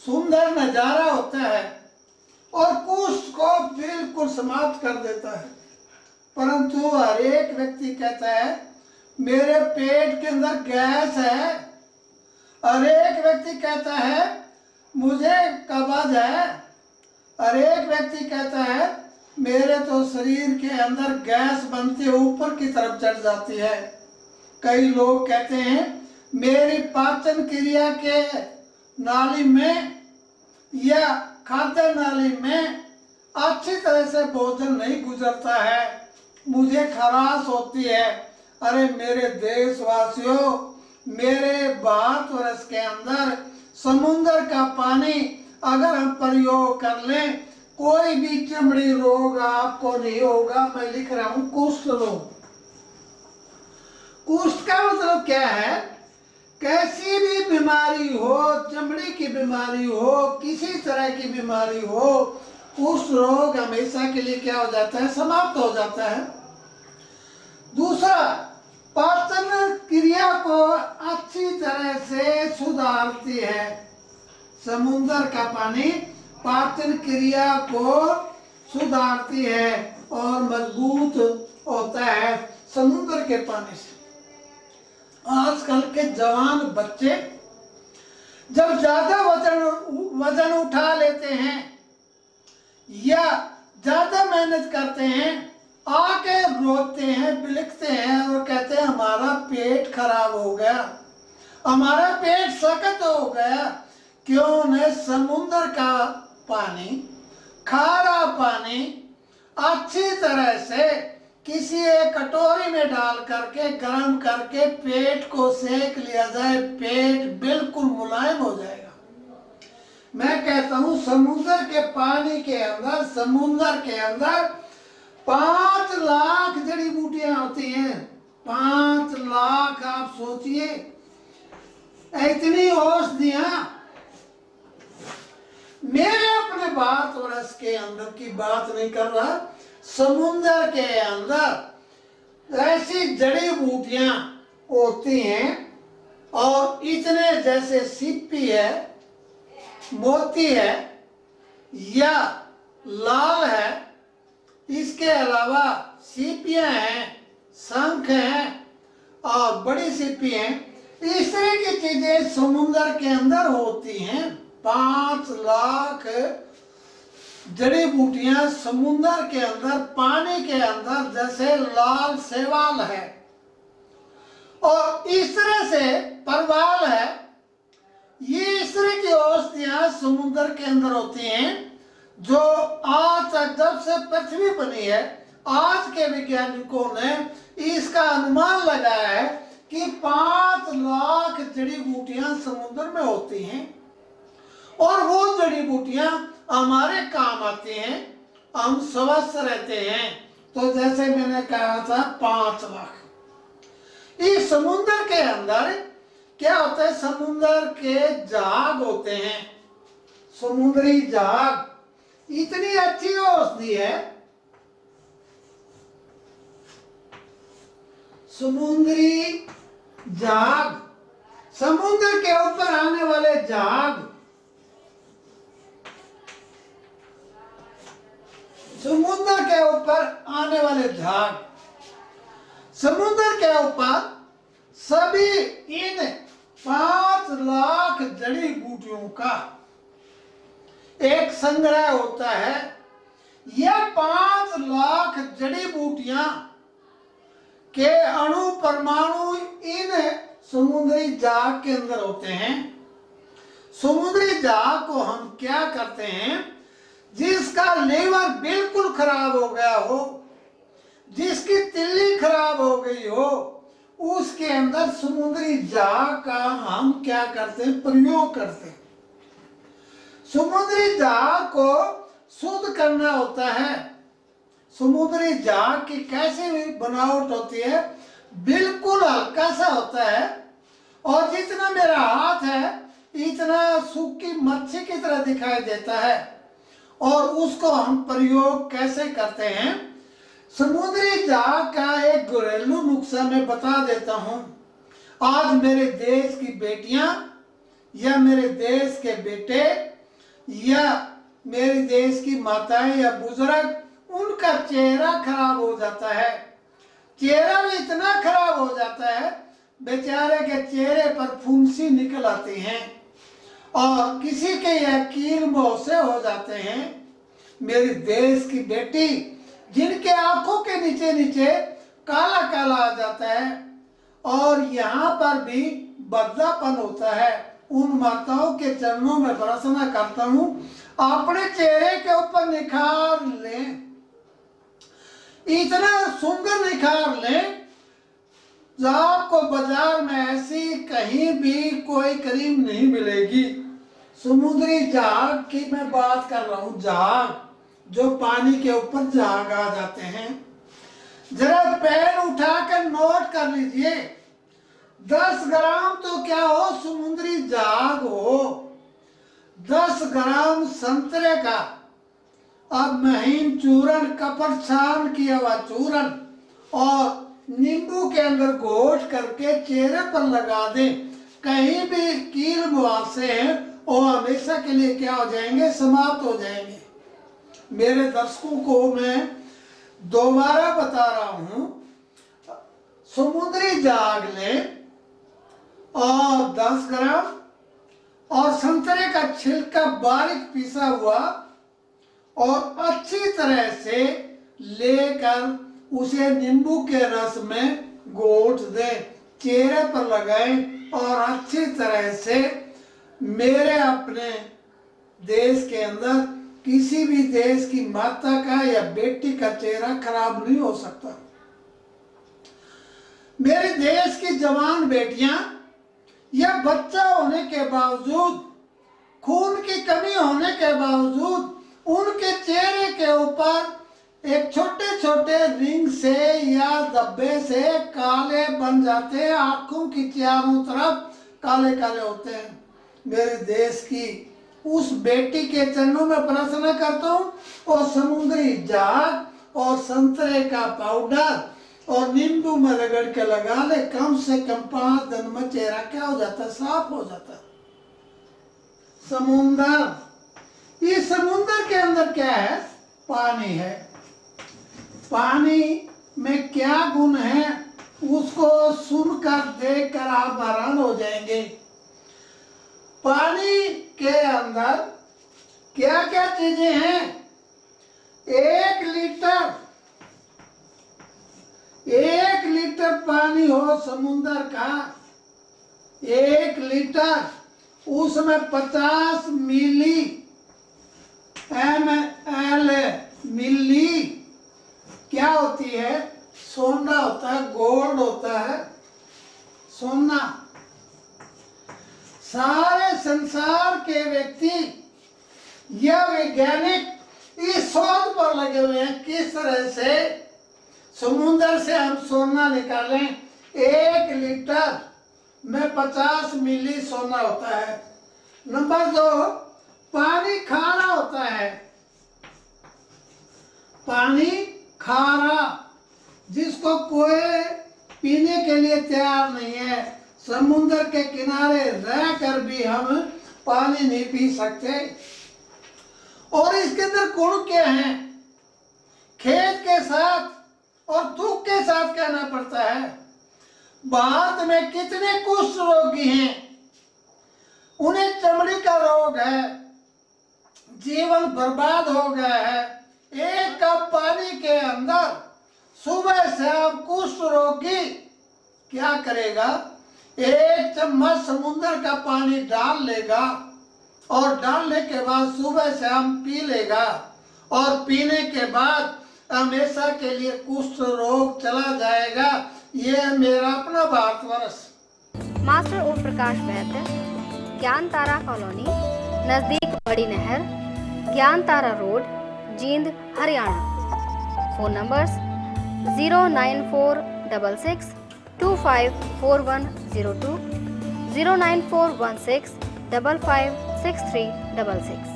सुंदर नजारा होता है और कुष्ठ को बिल्कुल समाप्त कर देता है। परंतु हर एक व्यक्ति कहता है मेरे पेट के अंदर गैस है। हर एक व्यक्ति कहता है मुझे कब्ज है। हर एक व्यक्ति कहता है मेरे तो शरीर के अंदर गैस बनते ऊपर की तरफ चढ़ जाती है। कई लोग कहते हैं मेरी पाचन क्रिया के नाली में या खाद्य नाली में अच्छी तरह से भोजन नहीं गुजरता है, मुझे खराश होती है। अरे मेरे देशवासियों, मेरे भारतवर्ष के अंदर समुद्र का पानी अगर हम प्रयोग कर लें कोई भी चमड़ी रोग आपको नहीं होगा। मैं लिख रहा हूं कुष्ठ रोग। कुष्ठ का मतलब क्या है? कैसी भी बीमारी हो, चमड़ी की बीमारी हो, किसी तरह की बीमारी हो, कुष्ठ रोग हमेशा के लिए क्या हो जाता है? समाप्त हो जाता है। दूसरा, पाचन क्रिया को अच्छी तरह से सुधारती है। समुद्र का पानी पाचन क्रिया को सुधारती है और मजबूत होता है समुद्र के पानी से। आजकल के जवान बच्चे जब ज्यादा वजन उठा लेते हैं या ज्यादा मेहनत करते हैं, आके रोते हैं, बिलखते हैं और कहते हैं हमारा पेट खराब हो गया, हमारा पेट सख्त हो गया। क्यों न समुद्र का पानी, खारा पानी अच्छी तरह से किसी एक कटोरी में डाल करके गर्म करके पेट को सेक लिया जाए, पेट बिल्कुल मुलायम हो जाएगा। मैं कहता हूं समुद्र के पानी के अंदर, समुद्र के अंदर 5 लाख जड़ी बूटियां होती हैं। 5 लाख, आप सोचिए इतनी औषधियां। मेरे अपने भारतवर्ष के अंदर की बात नहीं कर रहा, समुद्र के अंदर ऐसी जड़ी बूटियां होती हैं और इतने जैसे सीपी है, मोती है या लाल है, इसके अलावा सीपियां हैं, शंख हैं और बड़ी सीपी हैं। इस तरह की चीजें समुद्र के अंदर होती हैं। 5 लाख जड़ी बूटियां समुद्र के अंदर, पानी के अंदर, जैसे लाल शैवाल है और इस तरह से परवाल है। ये इस तरह की औषधियां समुद्र के अंदर होती हैं जो आज तक जब से पृथ्वी बनी है, आज के वैज्ञानिकों ने इसका अनुमान लगाया है कि 5 लाख जड़ी बूटियां समुद्र में होती हैं और वो जड़ी बूटियां हमारे काम आती हैं, हम स्वस्थ रहते हैं। तो जैसे मैंने कहा था 5 लाख। इस समुद्र के अंदर क्या होता है? समुद्र के जहाज होते हैं, समुद्री जहाज। इतनी अच्छी औषधि है समुद्री जहाज, समुद्र के ऊपर आने वाले जहाज, समुद्र के ऊपर आने वाले जहाज, समुद्र के ऊपर सभी इन 5 लाख जड़ी बूटियों का एक संग्रह होता है। यह 5 लाख जड़ी बूटियां के अणु परमाणु इन समुद्री जहाज के अंदर होते हैं। समुद्री जहाज को हम क्या करते हैं? जिसका लीवर बिल्कुल खराब हो गया हो, जिसकी तिल्ली खराब हो गई हो, उसके अंदर समुद्री जहाज का हम क्या करते हैं? प्रयोग करते हैं। समुद्री जहाज को शुद्ध करना होता है। समुद्री जहाज की कैसी बनावट होती है? बिल्कुल हल्का सा होता है और जितना मेरा हाथ है इतना सूखी मच्छी की तरह दिखाई देता है। और उसको हम प्रयोग कैसे करते हैं? समुद्री जहाज का एक घरेलू नुस्खा मैं बता देता हूं। आज मेरे देश की बेटियां या मेरे देश के बेटे या मेरे देश की माताएं या बुजुर्ग, उनका चेहरा खराब हो जाता है। चेहरा भी इतना खराब हो जाता है, बेचारे के चेहरे पर फुंसी निकल आती हैं और किसी के यह कील मुंह से हो जाते हैं। मेरे देश की बेटी जिनके आंखों के नीचे नीचे काला काला आ जाता है और यहाँ पर भी बदलापन होता है, उन माताओं के चरणों में प्रार्थना करता हूँ, अपने चेहरे के ऊपर निखार लें, इतना सुंदर निखार लें जो आपको बाजार में ऐसी कहीं भी कोई क्रीम नहीं मिलेगी। समुद्री जहाज की मैं बात कर रहा हूँ, जहाज जो पानी के ऊपर जहाज आ जाते हैं। जरा पैर उठाकर नोट कर लीजिए, 10 ग्राम तो क्या हो, समुद्री जहाज हो, 10 ग्राम संतरे का अब महीन चूरन, कपट छान किया हुआ चूरन और नींबू के अंदर घोट करके चेहरे पर लगा दें, कहीं भी कील मुहासे हैं वो हमेशा के लिए क्या हो जाएंगे, समाप्त हो जाएंगे। मेरे दर्शकों को मैं दोबारा बता रहा हूं, समुद्री जहाज लें और 10 ग्राम और संतरे का छिलका बारीक पिसा हुआ और अच्छी तरह से लेकर उसे नींबू के रस में घोट दें, चेहरे पर लगाएं और अच्छी तरह से मेरे अपने देश के अंदर किसी भी देश की माता का या बेटी का चेहरा खराब नहीं हो सकता। मेरे देश की जवान बेटियां या बच्चा होने के बावजूद, खून की कमी होने के बावजूद उनके चेहरे के ऊपर एक छोटे छोटे रिंग से या धब्बे से काले बन जाते हैं, आंखों की चारों तरफ काले काले होते हैं। मेरे देश की उस बेटी के चरणों में प्रार्थना करता हूँ और समुद्री जहाज और संतरे का पाउडर और नींबू में रगड़ के लगा ले, कम से कम 5 दिन में चेहरा क्या हो जाता है, साफ हो जाता है। समुंदर, इस समुंदर के अंदर क्या है, पानी है। पानी में क्या गुण है उसको सुनकर देखकर आप हैरान हो जाएंगे। पानी के अंदर क्या क्या चीजें हैं, 1 लीटर पानी हो समुंदर का, 1 लीटर, उसमें 50 मिली ml मिली क्या होती है, सोना होता है, गोल्ड होता है, सोना। सारे संसार के व्यक्ति या वैज्ञानिक इस शोध पर लगे हुए हैं किस तरह से समुद्र से हम सोना निकालें। 1 लीटर में 50 मिली सोना होता है। नंबर 2, पानी खारा होता है। पानी खारा जिसको कोई पीने के लिए तैयार नहीं है, समुद्र के किनारे रहकर भी हम पानी नहीं पी सकते। और इसके अंदर गुण क्या है, खेद के साथ और दुख के साथ कहना पड़ता है, भारत में कितने कुष्ठ रोगी हैं, उन्हें चमड़ी का रोग है, जीवन बर्बाद हो गया है। 1 कप पानी के अंदर सुबह शाम कुष्ठ रोगी क्या करेगा, 1 चम्मच समुद्र का पानी डाल लेगा और डालने के बाद सुबह शाम पी लेगा और पीने के बाद हमेशा के लिए कुष्ठ रोग चला जाएगा। ये मेरा अपना भारतवर्ष। मास्टर ओम प्रकाश महत, ज्ञान तारा कॉलोनी, नजदीक बड़ी नहर, Gyan Tara road, Jind, Haryana. Phone numbers 09466 254102, 09416 556366।